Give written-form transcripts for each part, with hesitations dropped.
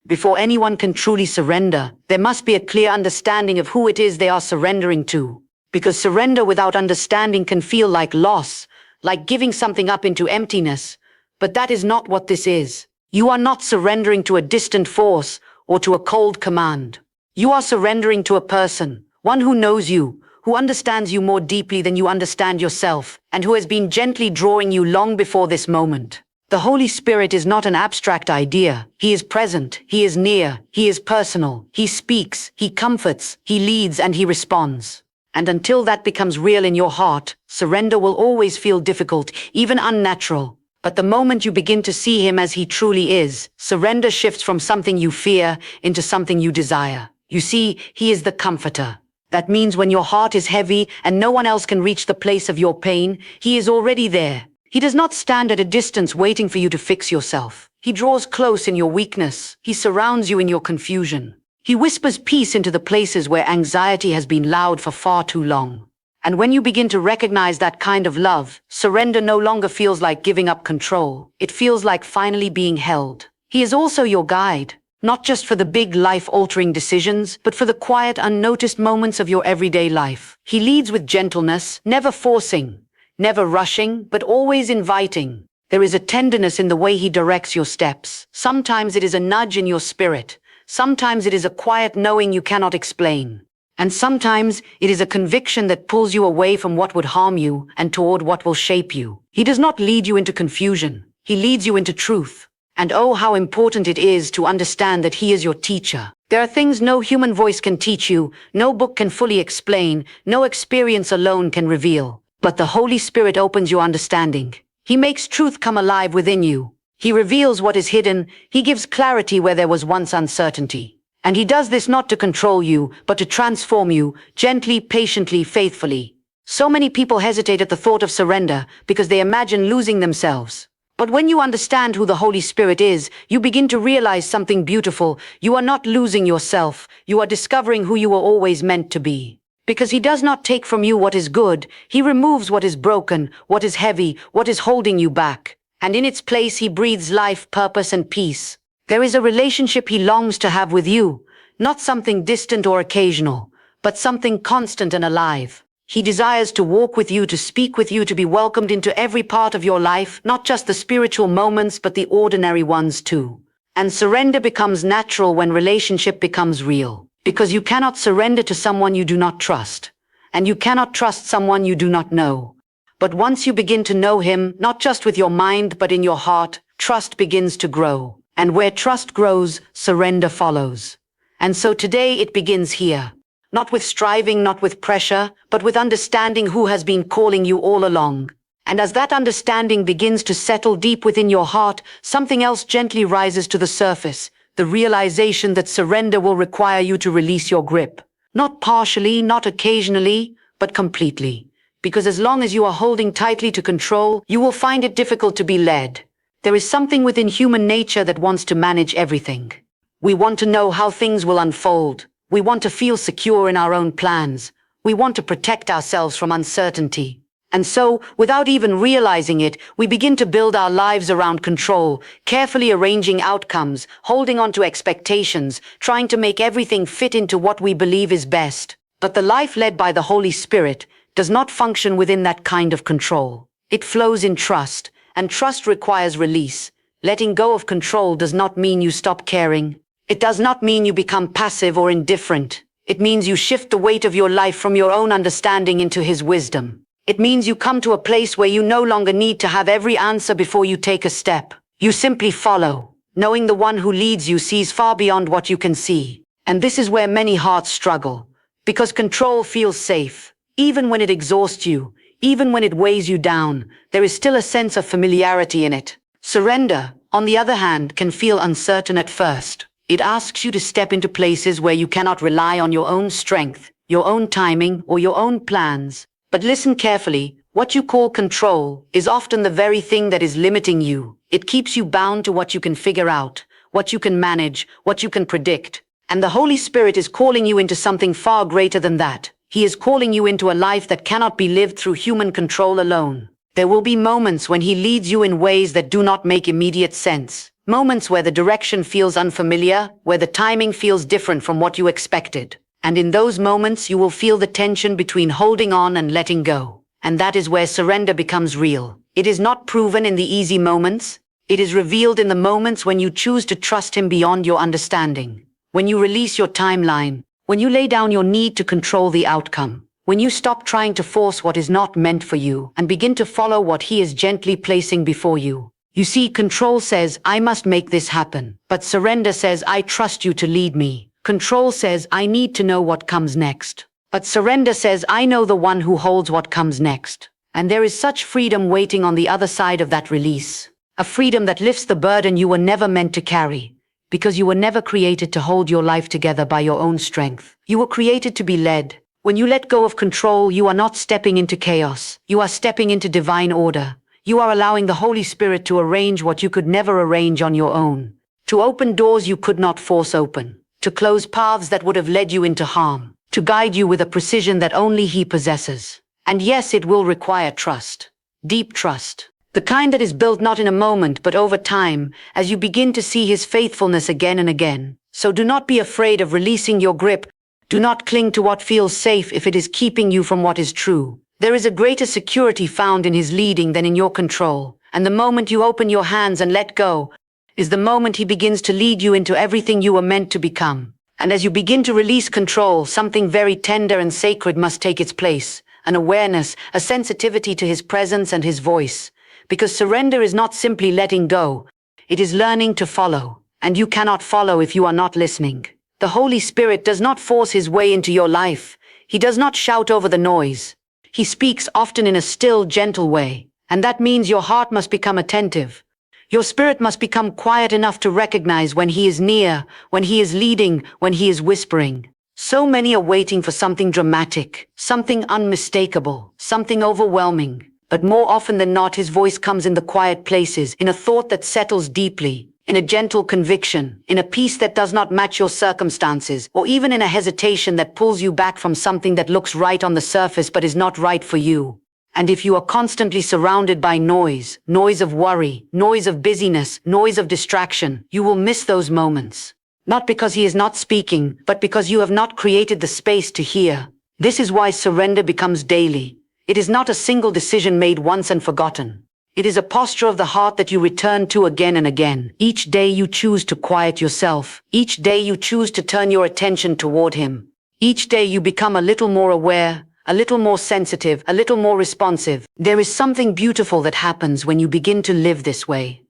Before anyone can truly surrender, there must be a clear understanding of who it is they are surrendering to. Because surrender without understanding can feel like loss, like giving something up into emptiness. But that is not what this is. You are not surrendering to a distant force or to a cold command. You are surrendering to a person, one who knows you, who understands you more deeply than you understand yourself, and who has been gently drawing you long before this moment. The Holy Spirit is not an abstract idea. He is present, He is near, He is personal, He speaks, He comforts, He leads, and He responds. And until that becomes real in your heart, surrender will always feel difficult, even unnatural. But the moment you begin to see Him as He truly is, surrender shifts from something you fear into something you desire. You see, He is the comforter. That means when your heart is heavy and no one else can reach the place of your pain, He is already there. He does not stand at a distance waiting for you to fix yourself. He draws close in your weakness. He surrounds you in your confusion. He whispers peace into the places where anxiety has been loud for far too long. And when you begin to recognize that kind of love, surrender no longer feels like giving up control. It feels like finally being held. He is also your guide, not just for the big life-altering decisions, but for the quiet, unnoticed moments of your everyday life. He leads with gentleness, never forcing, never rushing, but always inviting. There is a tenderness in the way He directs your steps. Sometimes it is a nudge in your spirit. Sometimes it is a quiet knowing you cannot explain. And sometimes it is a conviction that pulls you away from what would harm you and toward what will shape you. He does not lead you into confusion. He leads you into truth. And oh, how important it is to understand that He is your teacher. There are things no human voice can teach you, no book can fully explain, no experience alone can reveal. But the Holy Spirit opens your understanding. He makes truth come alive within you. He reveals what is hidden. He gives clarity where there was once uncertainty. And He does this not to control you, but to transform you, gently, patiently, faithfully. So many people hesitate at the thought of surrender because they imagine losing themselves. But when you understand who the Holy Spirit is, you begin to realize something beautiful. You are not losing yourself. You are discovering who you were always meant to be. Because He does not take from you what is good. He removes what is broken, what is heavy, what is holding you back. And in its place He breathes life, purpose, and peace. There is a relationship He longs to have with you, not something distant or occasional, but something constant and alive. He desires to walk with you, to speak with you, to be welcomed into every part of your life, not just the spiritual moments, but the ordinary ones too. And surrender becomes natural when relationship becomes real. Because you cannot surrender to someone you do not trust. And you cannot trust someone you do not know. But once you begin to know Him, not just with your mind, but in your heart, trust begins to grow. And where trust grows, surrender follows. And so today it begins here. Not with striving, not with pressure, but with understanding who has been calling you all along. And as that understanding begins to settle deep within your heart, something else gently rises to the surface. The realization that surrender will require you to release your grip. Not partially, not occasionally, but completely. Because as long as you are holding tightly to control, you will find it difficult to be led. There is something within human nature that wants to manage everything. We want to know how things will unfold. We want to feel secure in our own plans. We want to protect ourselves from uncertainty. And so, without even realizing it, we begin to build our lives around control, carefully arranging outcomes, holding on to expectations, trying to make everything fit into what we believe is best. But the life led by the Holy Spirit does not function within that kind of control. It flows in trust, and trust requires release. Letting go of control does not mean you stop caring. It does not mean you become passive or indifferent. It means you shift the weight of your life from your own understanding into His wisdom. It means you come to a place where you no longer need to have every answer before you take a step. You simply follow, knowing the one who leads you sees far beyond what you can see. And this is where many hearts struggle. Because control feels safe. Even when it exhausts you, even when it weighs you down, there is still a sense of familiarity in it. Surrender, on the other hand, can feel uncertain at first. It asks you to step into places where you cannot rely on your own strength, your own timing, or your own plans. But listen carefully, what you call control is often the very thing that is limiting you. It keeps you bound to what you can figure out, what you can manage, what you can predict. And the Holy Spirit is calling you into something far greater than that. He is calling you into a life that cannot be lived through human control alone. There will be moments when He leads you in ways that do not make immediate sense. Moments where the direction feels unfamiliar, where the timing feels different from what you expected. And in those moments, you will feel the tension between holding on and letting go. And that is where surrender becomes real. It is not proven in the easy moments. It is revealed in the moments when you choose to trust him beyond your understanding. When you release your timeline, when you lay down your need to control the outcome, when you stop trying to force what is not meant for you and begin to follow what he is gently placing before you. You see, control says, I must make this happen. But surrender says, I trust you to lead me. Control says, I need to know what comes next. But surrender says, I know the one who holds what comes next. And there is such freedom waiting on the other side of that release. A freedom that lifts the burden you were never meant to carry. Because you were never created to hold your life together by your own strength. You were created to be led. When you let go of control, you are not stepping into chaos. You are stepping into divine order. You are allowing the Holy Spirit to arrange what you could never arrange on your own. To open doors you could not force open. To close paths that would have led you into harm. To guide you with a precision that only he possesses. And yes, it will require trust. Deep trust. The kind that is built not in a moment, but over time, as you begin to see his faithfulness again and again. So do not be afraid of releasing your grip. Do not cling to what feels safe if it is keeping you from what is true. There is a greater security found in his leading than in your control. And the moment you open your hands and let go, is the moment he begins to lead you into everything you were meant to become. And as you begin to release control, something very tender and sacred must take its place. An awareness, a sensitivity to his presence and his voice. Because surrender is not simply letting go. It is learning to follow. And you cannot follow if you are not listening. The Holy Spirit does not force his way into your life. He does not shout over the noise. He speaks often in a still, gentle way. And that means your heart must become attentive. Your spirit must become quiet enough to recognize when he is near, when he is leading, when he is whispering. So many are waiting for something dramatic, something unmistakable, something overwhelming. But more often than not, his voice comes in the quiet places, in a thought that settles deeply, in a gentle conviction, in a peace that does not match your circumstances, or even in a hesitation that pulls you back from something that looks right on the surface but is not right for you. And if you are constantly surrounded by noise, noise of worry, noise of busyness, noise of distraction, you will miss those moments. Not because he is not speaking, but because you have not created the space to hear. This is why surrender becomes daily. It is not a single decision made once and forgotten. It is a posture of the heart that you return to again and again. Each day you choose to quiet yourself. Each day you choose to turn your attention toward him. Each day you become a little more aware, a little more sensitive, a little more responsive. There is something beautiful that happens when you begin to live this way.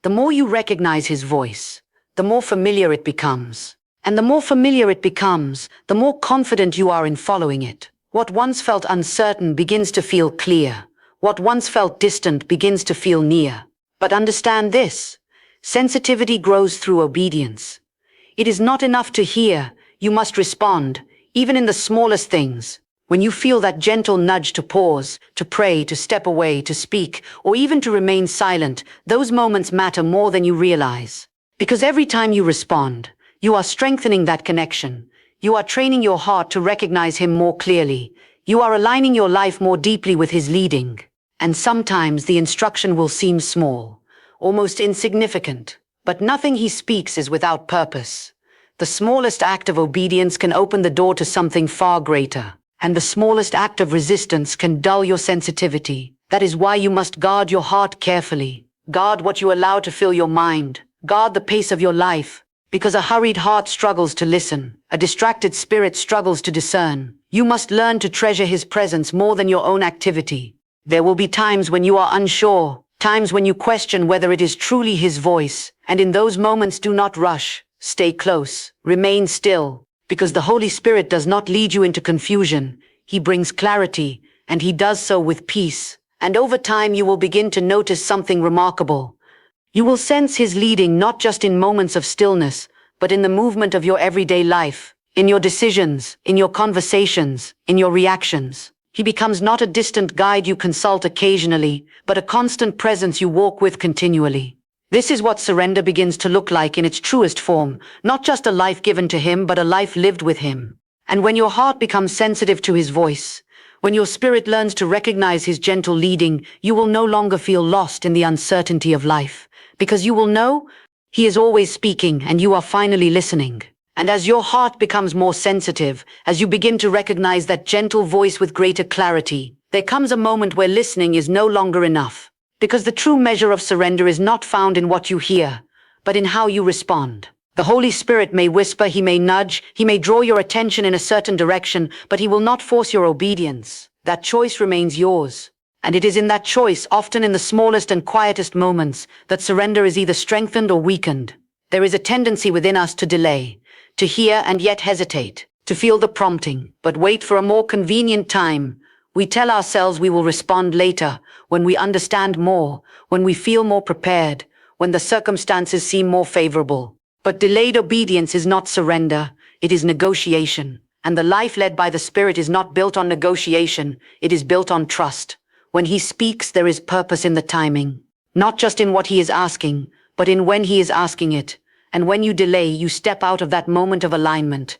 The more you recognize his voice, the more familiar it becomes. And the more familiar it becomes, the more confident you are in following it. What once felt uncertain begins to feel clear. What once felt distant begins to feel near. But understand this. Sensitivity grows through obedience. It is not enough to hear. You must respond, even in the smallest things. When you feel that gentle nudge to pause, to pray, to step away, to speak, or even to remain silent, those moments matter more than you realize. Because every time you respond, you are strengthening that connection. You are training your heart to recognize him more clearly. You are aligning your life more deeply with his leading. And sometimes the instruction will seem small, almost insignificant. But nothing he speaks is without purpose. The smallest act of obedience can open the door to something far greater. And the smallest act of resistance can dull your sensitivity. That is why you must guard your heart carefully. Guard what you allow to fill your mind. Guard the pace of your life. Because a hurried heart struggles to listen. A distracted spirit struggles to discern. You must learn to treasure his presence more than your own activity. There will be times when you are unsure. Times when you question whether it is truly his voice. And in those moments, do not rush. Stay close. Remain still. Because the Holy Spirit does not lead you into confusion. He brings clarity, and he does so with peace. And over time you will begin to notice something remarkable. You will sense his leading not just in moments of stillness, but in the movement of your everyday life, in your decisions, in your conversations, in your reactions. He becomes not a distant guide you consult occasionally, but a constant presence you walk with continually. This is what surrender begins to look like in its truest form, not just a life given to him, but a life lived with him. And when your heart becomes sensitive to his voice, when your spirit learns to recognize his gentle leading, you will no longer feel lost in the uncertainty of life, because you will know He is always speaking, and you are finally listening. And as your heart becomes more sensitive, as you begin to recognize that gentle voice with greater clarity, there comes a moment where listening is no longer enough. Because the true measure of surrender is not found in what you hear, but in how you respond. The Holy Spirit may whisper, he may nudge, he may draw your attention in a certain direction, but he will not force your obedience. That choice remains yours. And it is in that choice, often in the smallest and quietest moments, that surrender is either strengthened or weakened. There is a tendency within us to delay, to hear and yet hesitate, to feel the prompting, but wait for a more convenient time. We tell ourselves we will respond later, when we understand more, when we feel more prepared, when the circumstances seem more favorable. But delayed obedience is not surrender, it is negotiation. And the life led by the Spirit is not built on negotiation, it is built on trust. When he speaks, there is purpose in the timing. Not just in what he is asking, but in when he is asking it. And when you delay, you step out of that moment of alignment.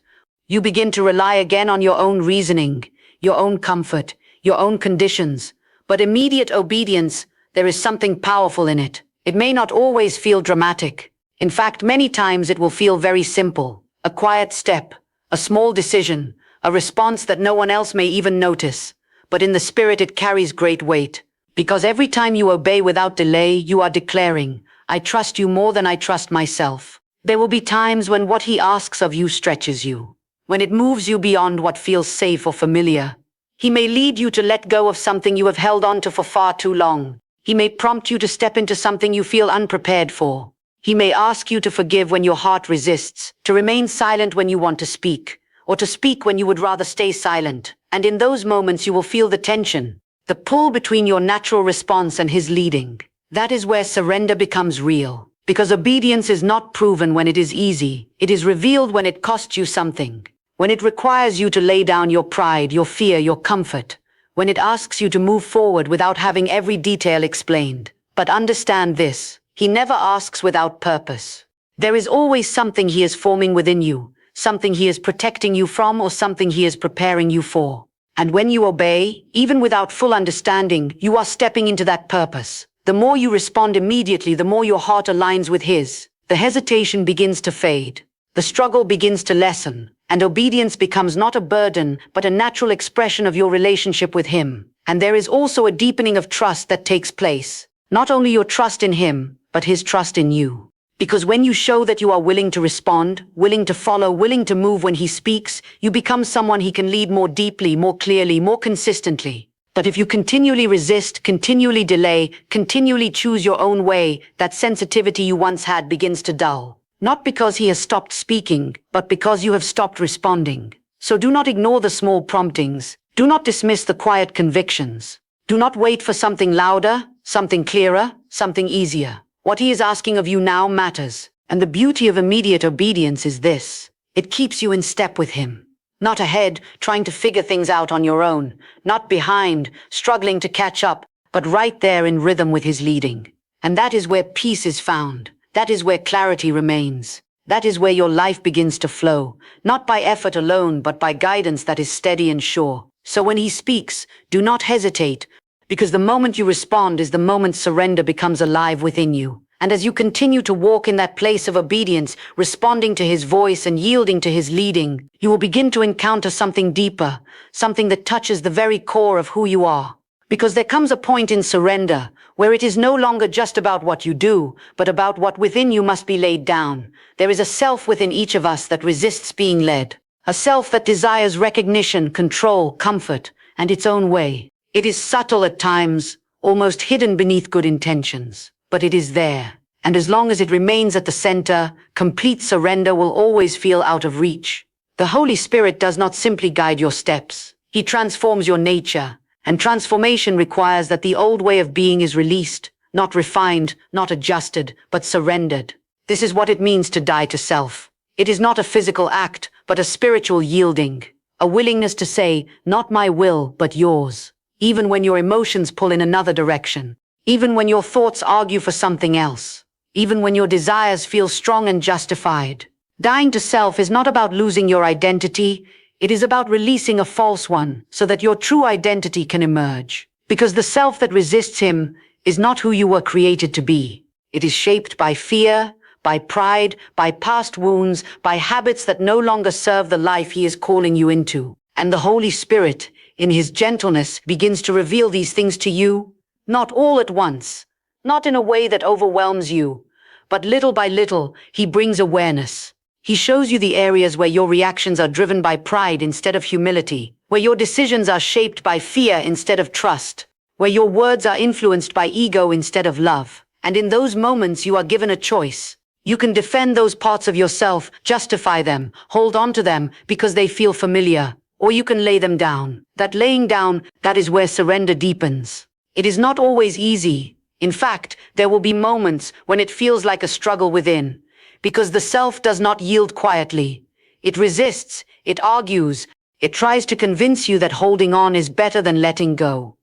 You begin to rely again on your own reasoning, your own comfort, your own conditions. But immediate obedience, there is something powerful in it. It may not always feel dramatic. In fact, many times it will feel very simple. A quiet step, a small decision, a response that no one else may even notice. But in the Spirit it carries great weight. Because every time you obey without delay, you are declaring, I trust you more than I trust myself. There will be times when what he asks of you stretches you, when it moves you beyond what feels safe or familiar. He may lead you to let go of something you have held on to for far too long. He may prompt you to step into something you feel unprepared for. He may ask you to forgive when your heart resists, to remain silent when you want to speak, or to speak when you would rather stay silent. And in those moments you will feel the tension, the pull between your natural response and his leading. That is where surrender becomes real. Because obedience is not proven when it is easy. It is revealed when it costs you something. When it requires you to lay down your pride, your fear, your comfort. When it asks you to move forward without having every detail explained. But understand this, he never asks without purpose. There is always something he is forming within you. Something he is protecting you from, or something he is preparing you for. And when you obey, even without full understanding, you are stepping into that purpose. The more you respond immediately, the more your heart aligns with his. The hesitation begins to fade. The struggle begins to lessen. And obedience becomes not a burden, but a natural expression of your relationship with him. And there is also a deepening of trust that takes place. Not only your trust in him, but his trust in you. Because when you show that you are willing to respond, willing to follow, willing to move when he speaks, you become someone he can lead more deeply, more clearly, more consistently. But if you continually resist, continually delay, continually choose your own way, that sensitivity you once had begins to dull. Not because he has stopped speaking, but because you have stopped responding. So do not ignore the small promptings. Do not dismiss the quiet convictions. Do not wait for something louder, something clearer, something easier. What he is asking of you now matters. And the beauty of immediate obedience is this. It keeps you in step with him. Not ahead, trying to figure things out on your own. Not behind, struggling to catch up, but right there in rhythm with his leading. And that is where peace is found. That is where clarity remains. That is where your life begins to flow. Not by effort alone, but by guidance that is steady and sure. So when he speaks, do not hesitate. Because the moment you respond is the moment surrender becomes alive within you. And as you continue to walk in that place of obedience, responding to his voice and yielding to his leading, you will begin to encounter something deeper, something that touches the very core of who you are. Because there comes a point in surrender where it is no longer just about what you do, but about what within you must be laid down. There is a self within each of us that resists being led. A self that desires recognition, control, comfort, and its own way. It is subtle at times, almost hidden beneath good intentions, but it is there. And as long as it remains at the center, complete surrender will always feel out of reach. The Holy Spirit does not simply guide your steps. He transforms your nature, and transformation requires that the old way of being is released, not refined, not adjusted, but surrendered. This is what it means to die to self. It is not a physical act, but a spiritual yielding, a willingness to say, not my will, but yours. Even when your emotions pull in another direction, even when your thoughts argue for something else, even when your desires feel strong and justified. Dying to self is not about losing your identity, it is about releasing a false one so that your true identity can emerge. Because the self that resists him is not who you were created to be. It is shaped by fear, by pride, by past wounds, by habits that no longer serve the life he is calling you into. And the Holy Spirit, in his gentleness, begins to reveal these things to you, not all at once, not in a way that overwhelms you, but little by little, he brings awareness. He shows you the areas where your reactions are driven by pride instead of humility, where your decisions are shaped by fear instead of trust, where your words are influenced by ego instead of love. And in those moments you are given a choice. You can defend those parts of yourself, justify them, hold on to them because they feel familiar, or you can lay them down. That laying down, that is where surrender deepens. It is not always easy. In fact, there will be moments when it feels like a struggle within, because the self does not yield quietly. It resists, it argues, it tries to convince you that holding on is better than letting go.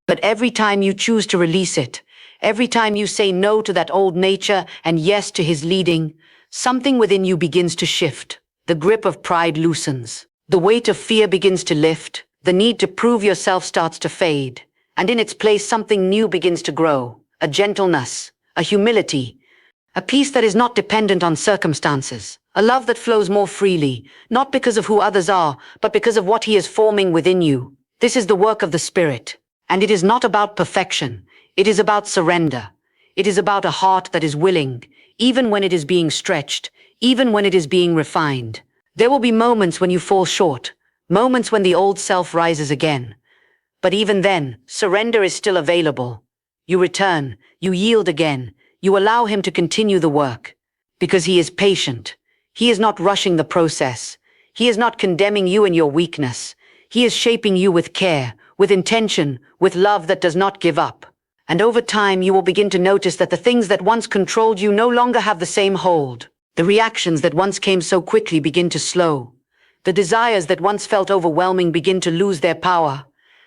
But every time you choose to release it, every time you say no to that old nature and yes to his leading, something within you begins to shift. The grip of pride loosens. The weight of fear begins to lift. The need to prove yourself starts to fade. And in its place, something new begins to grow. A gentleness, a humility, a peace that is not dependent on circumstances. A love that flows more freely, not because of who others are, but because of what he is forming within you. This is the work of the Spirit. And it is not about perfection. It is about surrender. It is about a heart that is willing, even when it is being stretched, even when it is being refined. There will be moments when you fall short, moments when the old self rises again. But even then, surrender is still available. You return, you yield again, you allow him to continue the work. Because he is patient. He is not rushing the process. He is not condemning you in your weakness. He is shaping you with care, with intention, with love that does not give up. And over time you will begin to notice that the things that once controlled you no longer have the same hold. The reactions that once came so quickly begin to slow. The desires that once felt overwhelming begin to lose their power.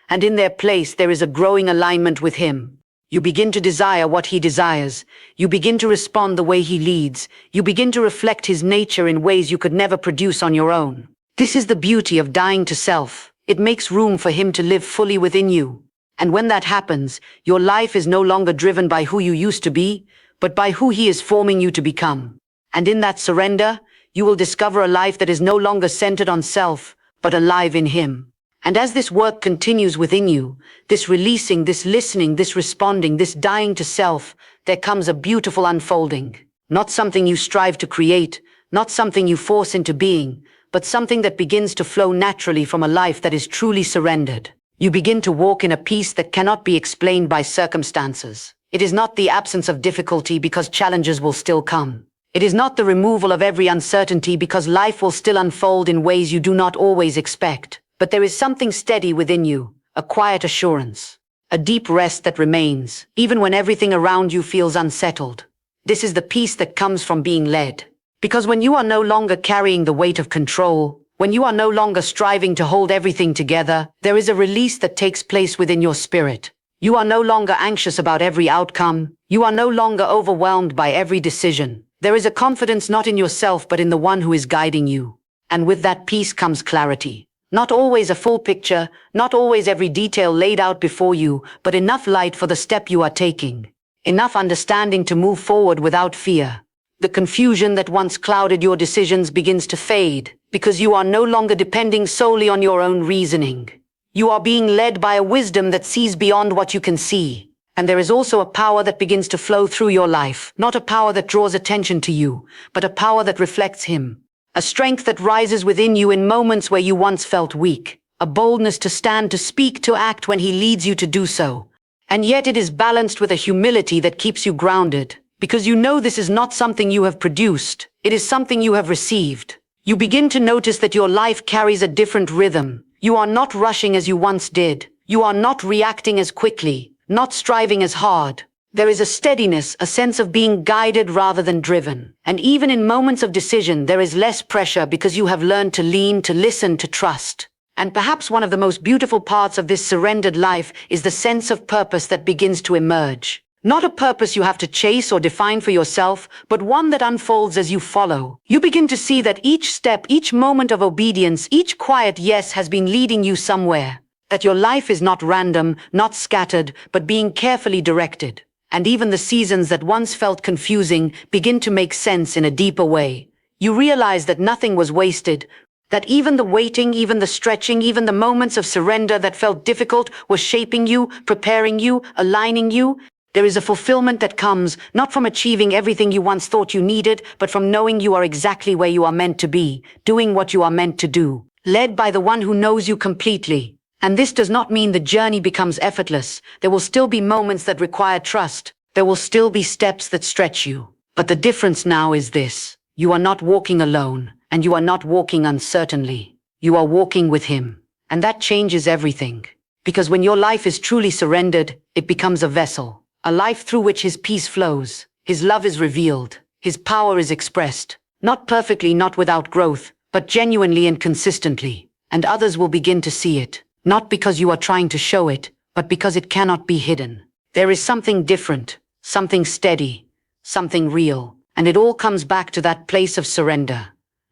And in their place there is a growing alignment with him. You begin to desire what he desires. You begin to respond the way he leads. You begin to reflect his nature in ways you could never produce on your own. This is the beauty of dying to self. It makes room for him to live fully within you. And when that happens, your life is no longer driven by who you used to be, but by who he is forming you to become. And in that surrender, you will discover a life that is no longer centered on self, but alive in him. And as this work continues within you, this releasing, this listening, this responding, this dying to self, there comes a beautiful unfolding. Not something you strive to create, not something you force into being, but something that begins to flow naturally from a life that is truly surrendered. You begin to walk in a peace that cannot be explained by circumstances. It is not the absence of difficulty because challenges will still come. It is not the removal of every uncertainty because life will still unfold in ways you do not always expect. But there is something steady within you, a quiet assurance, a deep rest that remains, even when everything around you feels unsettled. This is the peace that comes from being led. Because when you are no longer carrying the weight of control, when you are no longer striving to hold everything together, there is a release that takes place within your spirit. You are no longer anxious about every outcome. You are no longer overwhelmed by every decision. There is a confidence not in yourself but in the one who is guiding you. And with that peace comes clarity. Not always a full picture, not always every detail laid out before you, but enough light for the step you are taking. Enough understanding to move forward without fear. The confusion that once clouded your decisions begins to fade, because you are no longer depending solely on your own reasoning. You are being led by a wisdom that sees beyond what you can see. And there is also a power that begins to flow through your life, not a power that draws attention to you, but a power that reflects him. A strength that rises within you in moments where you once felt weak. A boldness to stand, to speak, to act when he leads you to do so. And yet it is balanced with a humility that keeps you grounded. Because you know this is not something you have produced, it is something you have received. You begin to notice that your life carries a different rhythm. You are not rushing as you once did. You are not reacting as quickly, not striving as hard. There is a steadiness, a sense of being guided rather than driven. And even in moments of decision, there is less pressure because you have learned to lean, to listen, to trust. And perhaps one of the most beautiful parts of this surrendered life is the sense of purpose that begins to emerge. Not a purpose you have to chase or define for yourself, but one that unfolds as you follow. You begin to see that each step, each moment of obedience, each quiet yes has been leading you somewhere. That your life is not random, not scattered, but being carefully directed. And even the seasons that once felt confusing begin to make sense in a deeper way. You realize that nothing was wasted, that even the waiting, even the stretching, even the moments of surrender that felt difficult were shaping you, preparing you, aligning you. There is a fulfillment that comes not from achieving everything you once thought you needed, but from knowing you are exactly where you are meant to be, doing what you are meant to do, led by the one who knows you completely. And this does not mean the journey becomes effortless. There will still be moments that require trust. There will still be steps that stretch you. But the difference now is this. You are not walking alone, and you are not walking uncertainly. You are walking with him. And that changes everything. Because when your life is truly surrendered, it becomes a vessel. A life through which his peace flows, his love is revealed, his power is expressed. Not perfectly, not without growth, but genuinely and consistently. And others will begin to see it. Not because you are trying to show it, but because it cannot be hidden. There is something different, something steady, something real, and it all comes back to that place of surrender.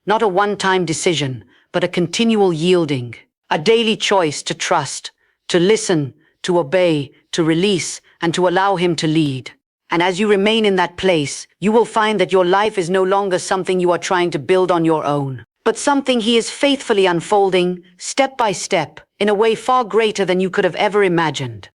Not a one-time decision, but a continual yielding, a daily choice to trust, to listen, to obey, to release, and to allow him to lead. And as you remain in that place, you will find that your life is no longer something you are trying to build on your own, but something he is faithfully unfolding, step by step, in a way far greater than you could have ever imagined.